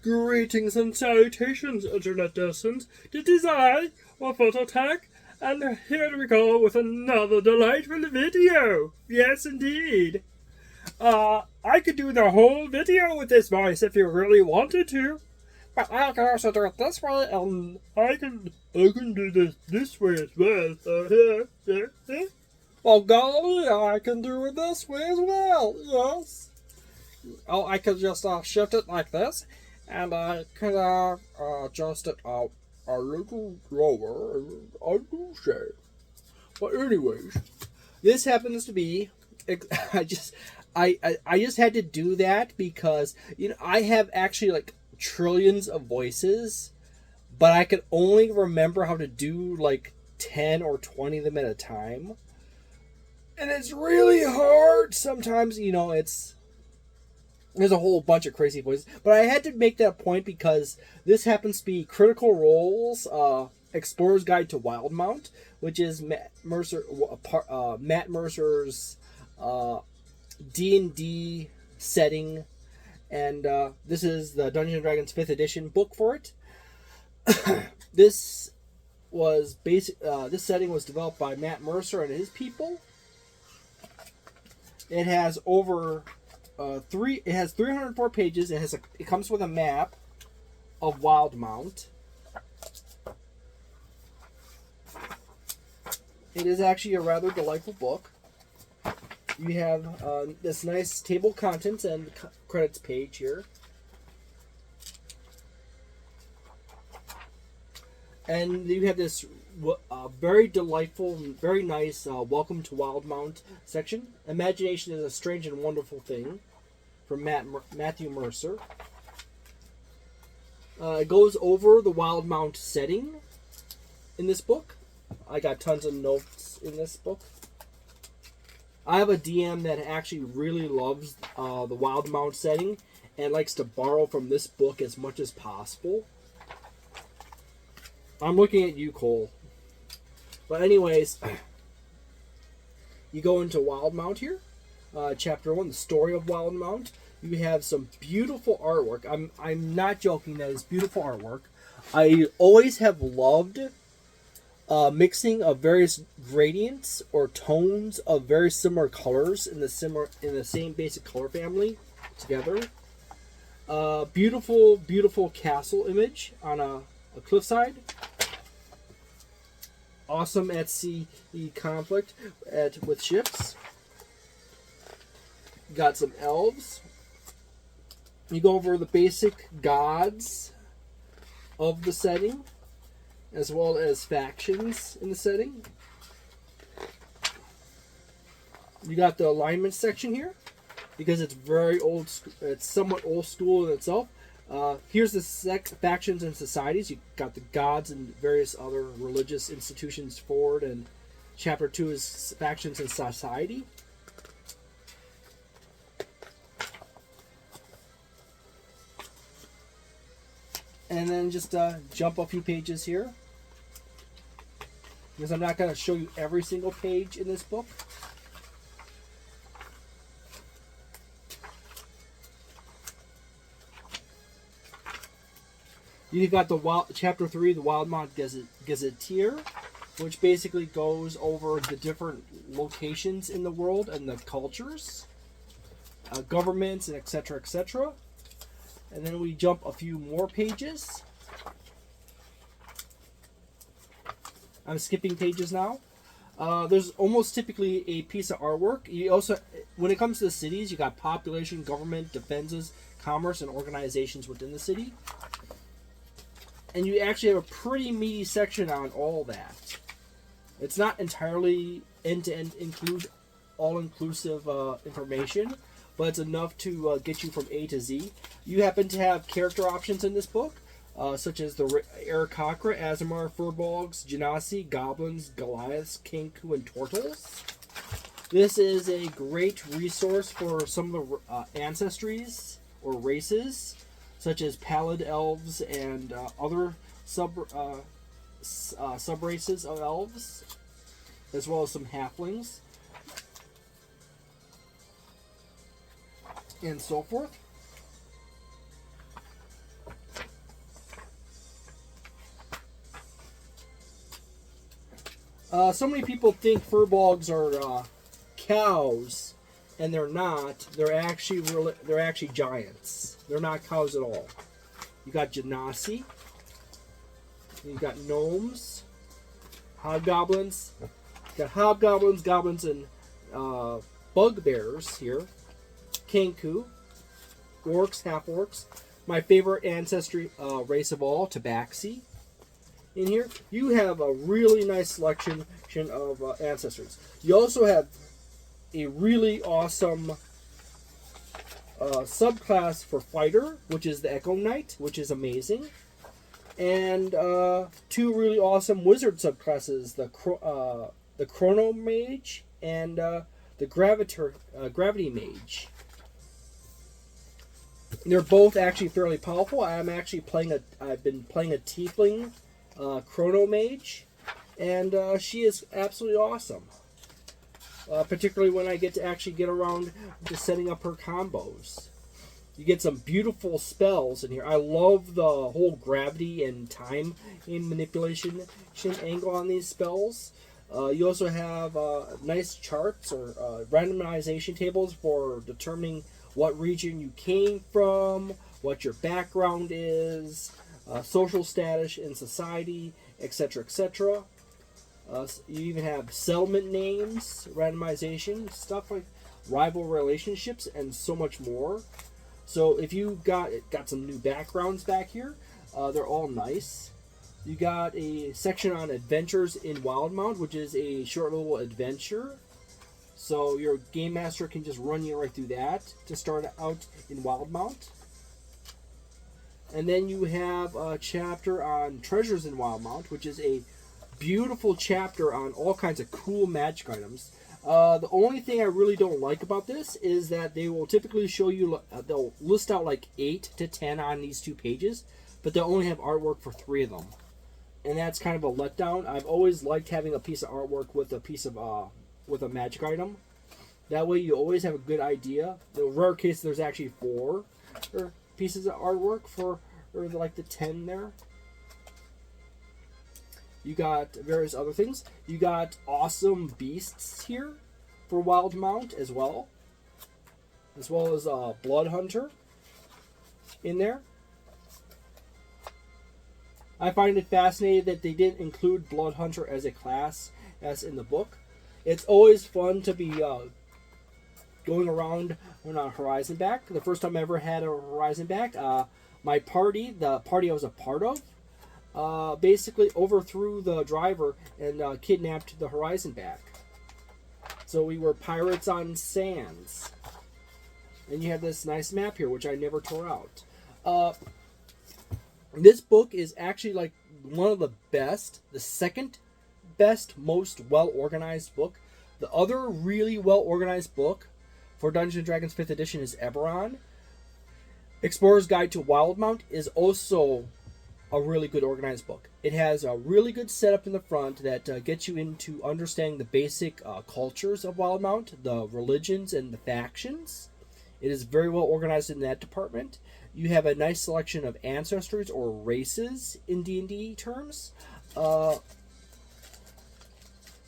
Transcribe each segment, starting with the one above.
Greetings and salutations, Internet citizens. This is I, Wolfphototech, and here we go with another delightful video. Yes, indeed. I could do the whole video with this voice if you really wanted to. But I can also do it this way, and I can do this way as well. Well, golly, I can do it this way as well, yes. Oh, I could just shift it like this, and I could adjust it out a little lower, I do say. But anyways, this happens to be, I just had to do that because, I have actually like trillions of voices, but I could only remember how to do like 10 or 20 of them at a time. And it's really hard. Sometimes, there's a whole bunch of crazy voices. But I had to make that point because this happens to be Critical Role's Explorer's Guide to Wildemount, which is Matt Mercer's D&D setting. And this is the Dungeons & Dragons 5th edition book for it. This setting was developed by Matt Mercer and his people. It has over it has 304 pages. It comes with a map of Wildemount. It is actually a rather delightful book. You have this nice table of contents and credits page here. And you have this very delightful, very nice Welcome to Wildemount section. Imagination is a strange and wonderful thing from Matthew Mercer. It goes over the Wildemount setting in this book. I got tons of notes in this book. I have a DM that actually really loves the Wildemount setting and likes to borrow from this book as much as possible. I'm looking at you, Cole. But anyways, you go into Wildemount here. Chapter 1, the story of Wildemount. You have some beautiful artwork. I'm not joking, that is beautiful artwork. I always have loved mixing of various gradients or tones of very similar colors in the same basic color family together. Beautiful, beautiful castle image on a cliffside. Awesome at sea conflict with ships. You got some elves. You go over the basic gods of the setting, as well as factions in the setting. You got the alignment section here, because it's very old. It's somewhat old school in itself. Here's the factions and societies. You got the gods and various other religious institutions forward, and chapter 2 is factions and society. And then just jump a few pages here, because I'm not going to show you every single page in this book. You've got the chapter 3, the Wildemount Gazetteer, which basically goes over the different locations in the world and the cultures, governments, and etc., etc. And then we jump a few more pages. I'm skipping pages now. There's almost typically a piece of artwork. You also, when it comes to the cities, you got population, government, defenses, commerce, and organizations within the city. And you actually have a pretty meaty section on all that. It's not entirely end-to-end all-inclusive information, but it's enough to get you from A to Z. You happen to have character options in this book, such as the Aarakocra, Aasimar, Furbolgs, Genasi, Goblins, Goliaths, Kenku, and Tortles. This is a great resource for some of the ancestries or races, such as Pallid Elves and other sub-races of elves, as well as some halflings, and so forth. So many people think furbolgs are cows, and they're not. They're actually giants. They're not cows at all. You got genasi. You got gnomes, hobgoblins. You got hobgoblins, goblins, and bugbears here. Kenku, orcs, half orcs. My favorite ancestry race of all, Tabaxi. In here, you have a really nice selection of ancestors. You also have a really awesome subclass for fighter, which is the Echo Knight, which is amazing, and two really awesome wizard subclasses: the Chrono Mage and the Gravity Mage. They're both actually fairly powerful. I've been playing a Tiefling Chrono Mage, and she is absolutely awesome. Particularly when I get to actually get around to setting up her combos. You get some beautiful spells in here. I love the whole gravity and time in manipulation angle on these spells. You also have nice charts or randomization tables for determining what region you came from, what your background is, social status in society, etc., etc. You even have settlement names, randomization, stuff like rival relationships, and so much more. So if you got some new backgrounds back here, they're all nice. You got a section on adventures in Wildemount, which is a short little adventure. So your game master can just run you right through that to start out in Wildemount. And then you have a chapter on treasures in Wildemount, which is a beautiful chapter on all kinds of cool magic items. The only thing I really don't like about this is that they will typically show you, they'll list out like 8 to 10 on these 2 pages, but they'll only have artwork for 3 of them. And that's kind of a letdown. I've always liked having a piece of artwork with a piece of with a magic item. That way you always have a good idea. The rare case there's actually 4 pieces of artwork for like the 10 there. You got various other things. You got awesome beasts here for Wildemount as well as Blood Hunter in there. I find it fascinating that they didn't include Blood Hunter as a class as in the book. It's always fun to be going around on a Horizon back. The first time I ever had a Horizon back, my party, the party I was a part of, basically overthrew the driver and kidnapped the Horizon back. So we were pirates on sands. And you have this nice map here, which I never tore out. This book is actually like one of the best, the second best, most well-organized book. The other really well-organized book for Dungeons & Dragons 5th edition is Eberron. Explorer's Guide to Wildemount is also a really good organized book. It has a really good setup in the front that gets you into understanding the basic cultures of Wildemount, the religions and the factions. It is very well organized in that department. You have a nice selection of ancestors or races in D&D terms.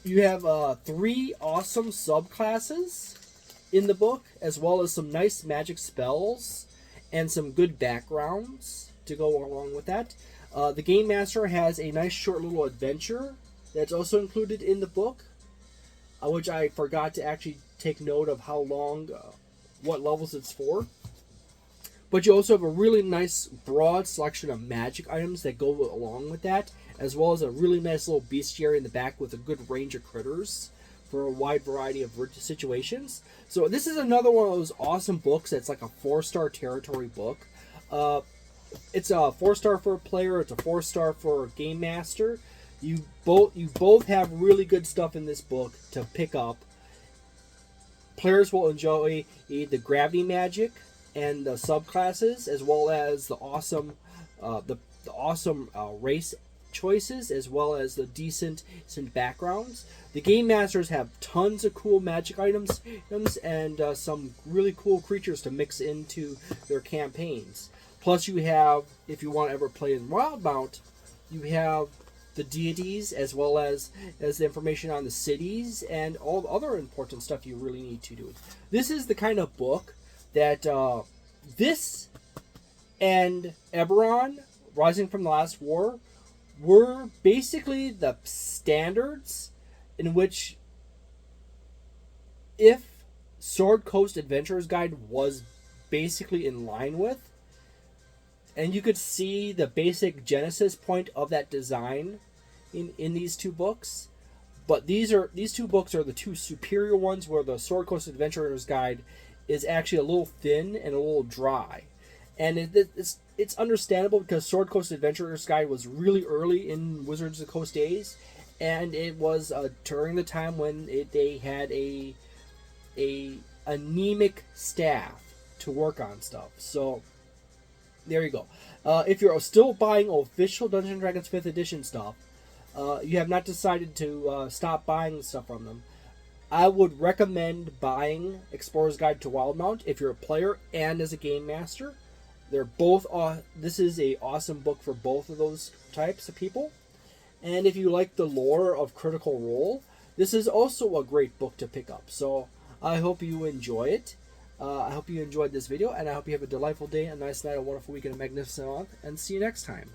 You have 3 awesome subclasses in the book, as well as some nice magic spells and some good backgrounds to go along with that. The Game Master has a nice short little adventure that's also included in the book, which I forgot to actually take note of how long, what levels it's for. But you also have a really nice broad selection of magic items that go along with that, as well as a really nice little bestiary in the back with a good range of critters for a wide variety of situations. So this is another one of those awesome books that's like a 4-star territory book. It's a 4-star for a player, it's a 4-star for a game master. You both have really good stuff in this book to pick up. Players will enjoy the gravity magic and the subclasses, as well as the awesome race choices, as well as the decent backgrounds. The game masters have tons of cool magic items and some really cool creatures to mix into their campaigns. Plus, you have, if you want to ever play in Wildemount, you have the deities, as well as the information on the cities and all the other important stuff you really need to do. This is the kind of book that this and Eberron, Rising from the Last War, were basically the standards in which, if Sword Coast Adventurer's Guide was basically in line with, and you could see the basic genesis point of that design in these two books. But these two books are the two superior ones, where the Sword Coast Adventurer's Guide is actually a little thin and a little dry. And it's understandable, because Sword Coast Adventurer's Guide was really early in Wizards of the Coast days, and it was during the time when they had a anemic staff to work on stuff. So there you go. If you're still buying official Dungeons & Dragons 5th edition stuff, you have not decided to stop buying stuff from them, I would recommend buying Explorer's Guide to Wildemount if you're a player and as a game master. They're both. This is a awesome book for both of those types of people. And if you like the lore of Critical Role, this is also a great book to pick up. So I hope you enjoy it. I hope you enjoyed this video, and I hope you have a delightful day, a nice night, a wonderful week, and a magnificent month. And see you next time.